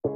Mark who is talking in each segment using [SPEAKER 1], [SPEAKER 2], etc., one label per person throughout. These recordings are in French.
[SPEAKER 1] J'ai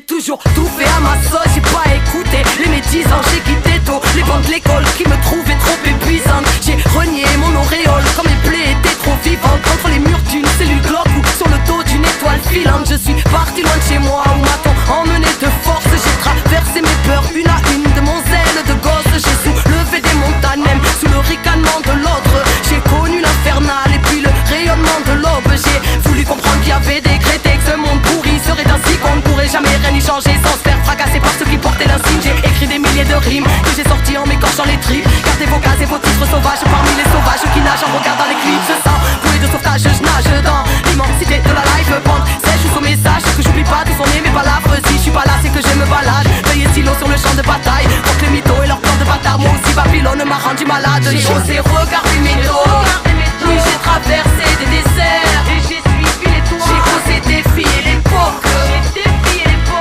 [SPEAKER 1] toujours tout fait à ma sauce, j'ai pas écouté les médisants, j'ai quitté tôt les bancs de l'école qui me trouvaient trop épuisantes. J'ai renié mon auréole comme les plaies étaient trop vivantes contre les murs d'une cellule glauque ou sur le dos d'une étoile filante. Je suis parti loin de chez moi où m'a-t-on emmené de force. J'ai traversé mes peurs une à une de mon zèle de gosse. J'ai soulevé des montagnes même sous le ricanement de l'autre. J'ai connu l'infernal et puis le rayonnement de l'aube. J'ai voulu comprendre qu'il y avait décrété que ce monde pourri serait ainsi qu'on ne pourrait jamais rien y changer sans se faire fracasser par ceux qui portaient l'insigne. J'ai écrit des milliers de rimes que j'ai sorties en m'écorchant les tripes. Gardez vos cases et vos titres sauvages parmi les sauvages qui nagent en regardant les clips. Je sens bouée de sauvetage, je nage dans l'immensité de la live band. Sèche au message que j'oublie pas d'où sont nées mes palabres. Si je suis pas là c'est que je me balade. Veuillez stylo sur le champ de bataille pour que les mythos et leurs plans de bâtard. Moi aussi Babylone m'a rendu malade. J'ai osé regarder mes dos. Oui j'ai traversé des déserts et j'ai suivi les toits. J'ai osé défier l'époque.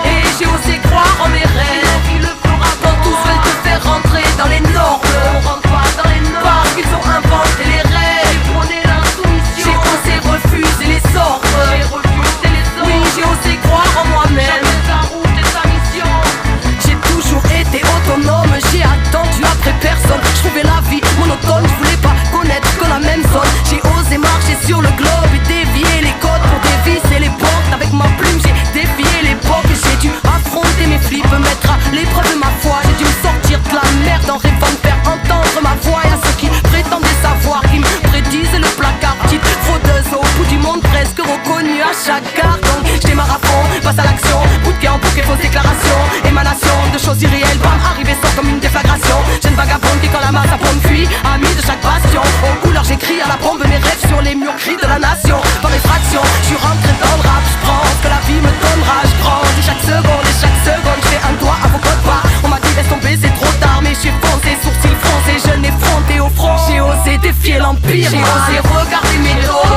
[SPEAKER 1] Et j'ai osé croire en mes rêves. Quand tous veulent te faire rentrer dans les normes, on rentre pas dans les normes parce qu'ils ont inventé les règles. J'ai osé refuser les ordres. Oui j'ai osé croire en moi-même. J'ai toujours été autonome, j'ai attendu après personne. Je trouvais la vie monotone, je voulais pas connaître que la même zone. J'ai osé marcher sur le globe et dévier les codes pour dévisser les portes. Avec ma plume j'ai défié l'époque. J'ai dû affronter mes flips, mettre à l'épreuve de ma foi. J'ai dû me sortir de la merde en rêvant de faire entendre ma voix. Et à ceux qui prétendaient savoir, qui me prédisaient le placard. Petite fraudeuse au bout du monde, presque reconnue à chaque gare. Donc je démarre à fond, passe à l'action. Bout de en bouquet, fausse déclaration. Émanation de choses irréelles, bam, arrivé sans comme une déflagration. Jeune vagabonde qui quand la masse à pompe fuit, ami de chaque passion. Aux couleurs j'écris à la bombe mes rêves sur les murs cris de la nation. Par effraction, je suis rentré dans le rap, je prends ce que la vie me donnera. Je prends et chaque seconde, je fais un doigt à vos codes pas. On m'a dit laisse tomber c'est trop tard, mais j'ai foncé, sourcils froncés, je n'ai fronté au front. J'ai osé défier l'empire, j'ai osé regarder mes dos.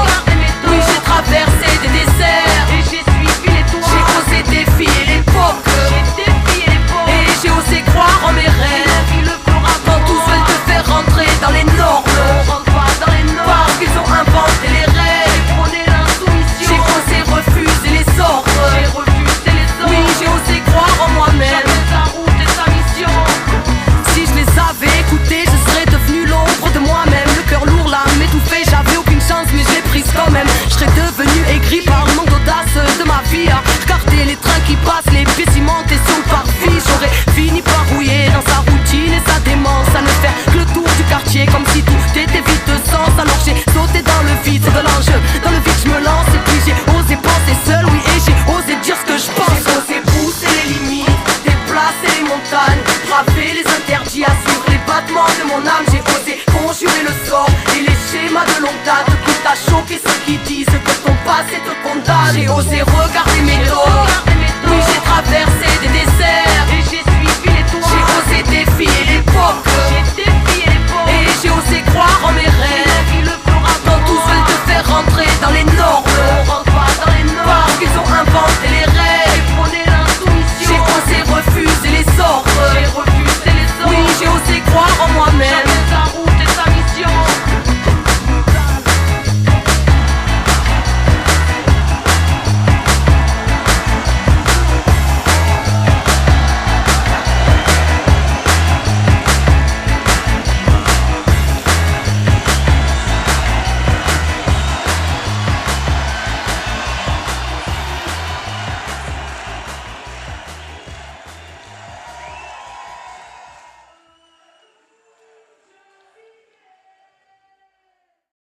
[SPEAKER 1] Oui j'ai traversé des déserts et j'ai suivi les toits. J'ai osé défier l'époque. Et j'ai osé croire en mes rêves. Quand tous veulent te faire rentrer dans les normes, on rentre pas dans les normes parce qu'ils ont inventé les règles. J'ai osé refuser les ordres. Oui j'ai osé croire en moi-même. Si je les avais écoutés, je serais devenu l'ombre de moi-même. Le cœur lourd, l'âme étouffée, j'avais aucune chance mais je l'ai prise quand même. Je serais devenu aigri par le manque d'audace de ma vie. À regarder les trains qui passent, les pieds cimentés sur le parvis. J'aurais fini par rouiller dans sa routine et sa démence. À ne faire que le tour du quartier comme si tout était vide de sens. Alors j'ai sauté dans le vide, c'est de l'enjeu. Dans le vide je me lance et puis j'ai osé penser seul, oui, et j'ai osé dire ce que je pense. J'ai osé pousser les limites, déplacer les montagnes, braver les interdits, assurer les battements de mon âme. J'ai osé conjurer le sort et les schémas de longue date. Quitte à choquer ceux qui disent que ton passé te condamne. J'ai osé regarder mes dos.